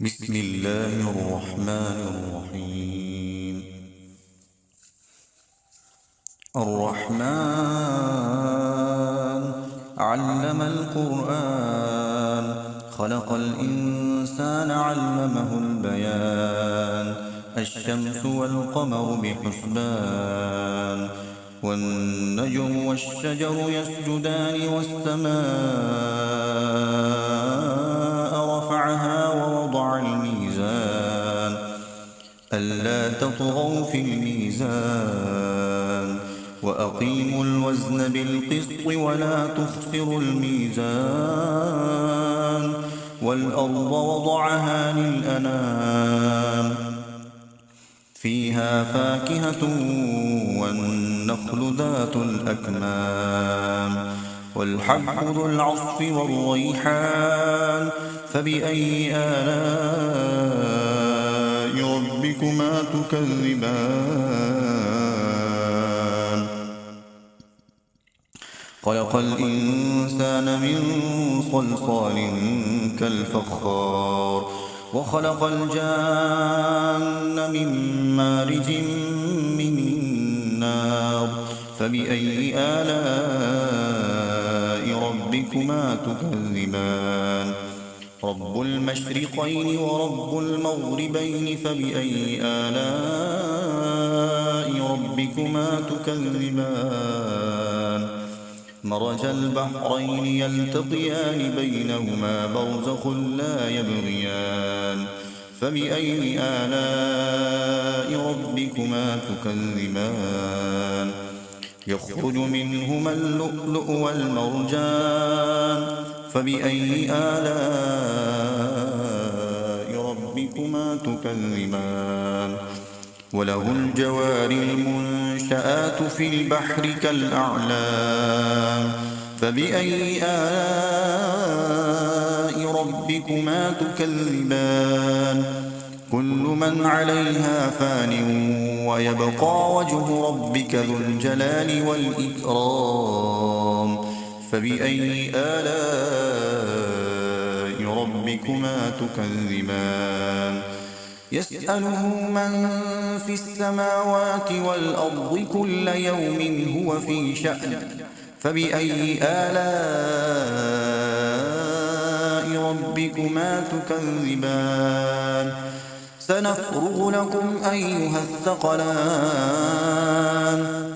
بسم الله الرحمن الرحيم. الرحمن علم القرآن، خلق الإنسان علمه البيان. الشمس والقمر بحسبان، والنجم والشجر يسجدان، والسماء رفعها ووضع الميزان ألا تطغوا في الميزان وأقيموا الوزن بالقسط ولا تخسروا الميزان. والأرض وضعها للأنام، فيها فاكهة والنخل ذات الأكمام، والحب ذو العصف والريحان. فبأي آلاء ربكما تكذبان؟ خلق الإنسان من صلصال كالفخار، وخلق الجان من مارج من نار. فبأي آلاء ربكما تكذبان؟ رب المشرقين ورب المغربين، فبأي آلاء ربكما تكذبان؟ مرج البحرين يلتقيان، بينهما برزخ لا يبغيان. فبأي آلاء ربكما تكذبان؟ يخرج منهما اللؤلؤ والمرجان. فبأي آلاء ربكما تكذبان؟ وله الجوار المنشآت في البحر كالأعلام. فبأي آلاء ربكما تكذبان؟ كل من عليها فان، ويبقى وجه ربك ذو الجلال والإكرام. فبأي آلاء ربكما تكذبان؟ يسأله من في السماوات والأرض كل يوم هو في شأن. فبأي آلاء ربكما تكذبان؟ سنفرغ لكم أيها الثقلان.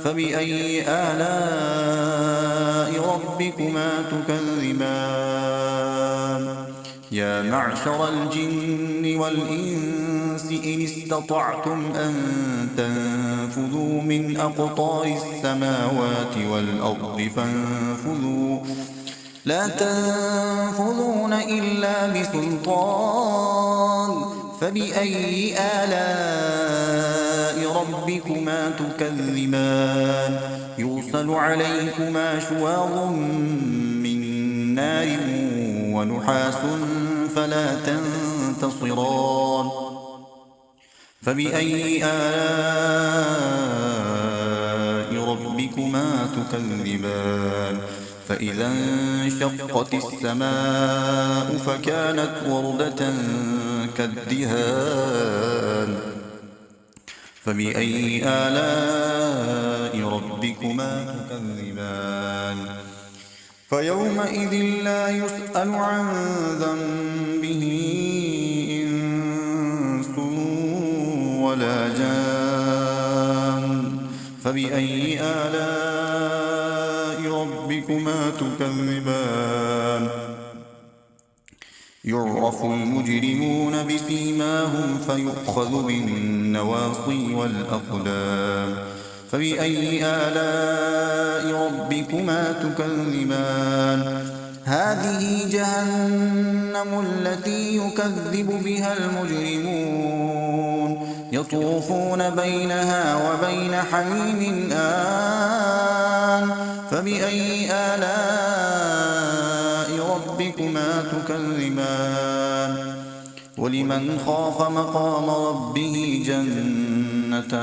فبأي آلاء ربكما تكذبان؟ يا معشر الجن والإنس إن استطعتم أن تنفذوا من أقطار السماوات والأرض فانفذوا، لا تنفذون إلا بسلطان. فبأي آلاء ربكما تكذبان؟ يرسل عليكما شواظ من نار ونحاس فلا تنتصران. فبأي آلاء ربكما تكذبان؟ فإذا انشقت السماء فكانت وردة كالدهان. فبأي آلاء ربكما تكذبان؟ فيومئذ لا يسأل عن ذنبه إنس ولا جان. فبأي آلاء ربكما تكذبان؟ يعرف المجرمون بسيماهم فيؤخذ بالنواصي والأقدام. فبأي آلاء ربكما تكذبان؟ هذه جهنم التي يكذب بها المجرمون، يطوفون بينها وبين حميم آن. فبأي آلاء ربكما تكذبان؟ ولمن خاف مقام ربه جنتان.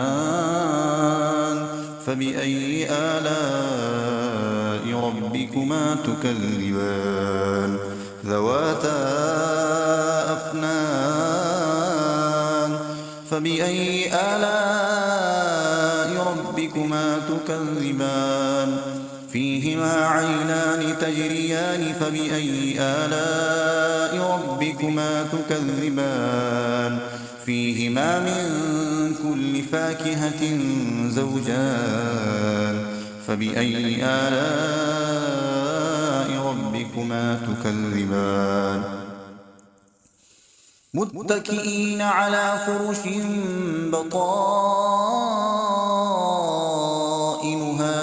فبأي آلاء ربكما تكذبان؟ ذواتا أفنان فبأي آلاء ربكما تكذبان فيهما عينان تجريان فبأي آلاء ربكما تكذبان فيهما من كل فاكهة زوجان فبأي آلاء ربكما تكذبان متكئين على فرش بطائنها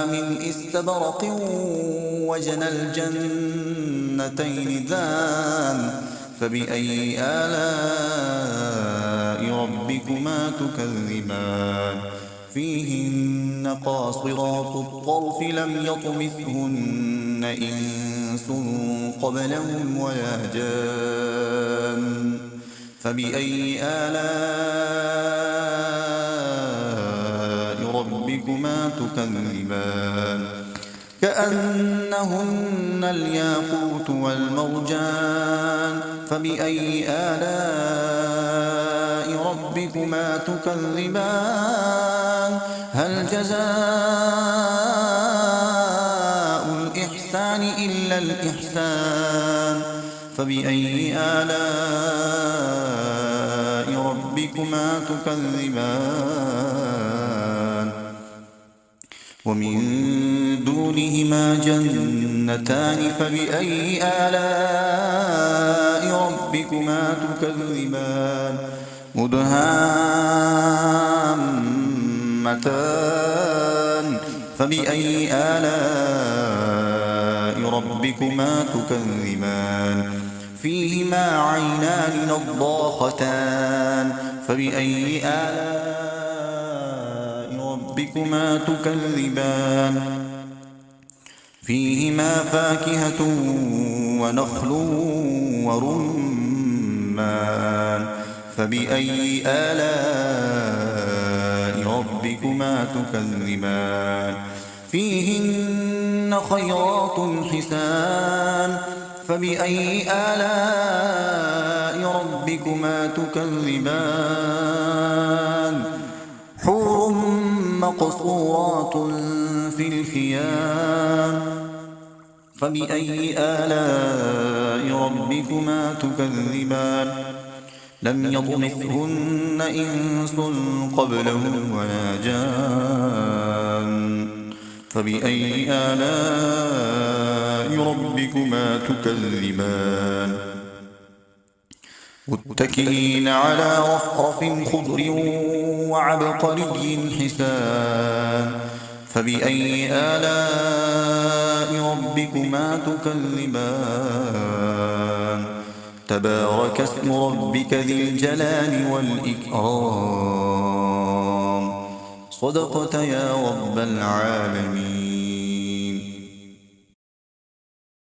من استبرق وجنى الجنتين دان فبأي آلاء ربكما تكذبان فيهن قاصرات الطرف لم يطمثهن إنس قبلهم ولا جان فبأي آلاء ربكما تكذبان كأنهن الياقوت والمرجان فبأي آلاء ربكما تكذبان هل جزاء الإحسان إلا الإحسان فبأي آلاء ربكما تكذبان ومن دونهما جنتان فبأي آلاء ربكما تكذبان مدهامتان فبأي آلاء ربكما تكذبان فيهما عينان نضاختان فبأي آلاء ربكما تكذبان فيهما فاكهة ونخل ورمان فبأي آلاء ربكما تكذبان فيهن خيرات حسان فبأي آلاء ربكما تكذبان حور مقصورات في الخيام فبأي آلاء ربكما تكذبان لم يطمثهن إنس قبلهم ولا جان فبأي آلاء ربكما تكذبان متكئين على رفرف خضر وعبقري حسان فبأي آلاء ربكما تكذبان تبارك اسم ربك ذي الجلال والإكرام صدقت يا رب العالمين.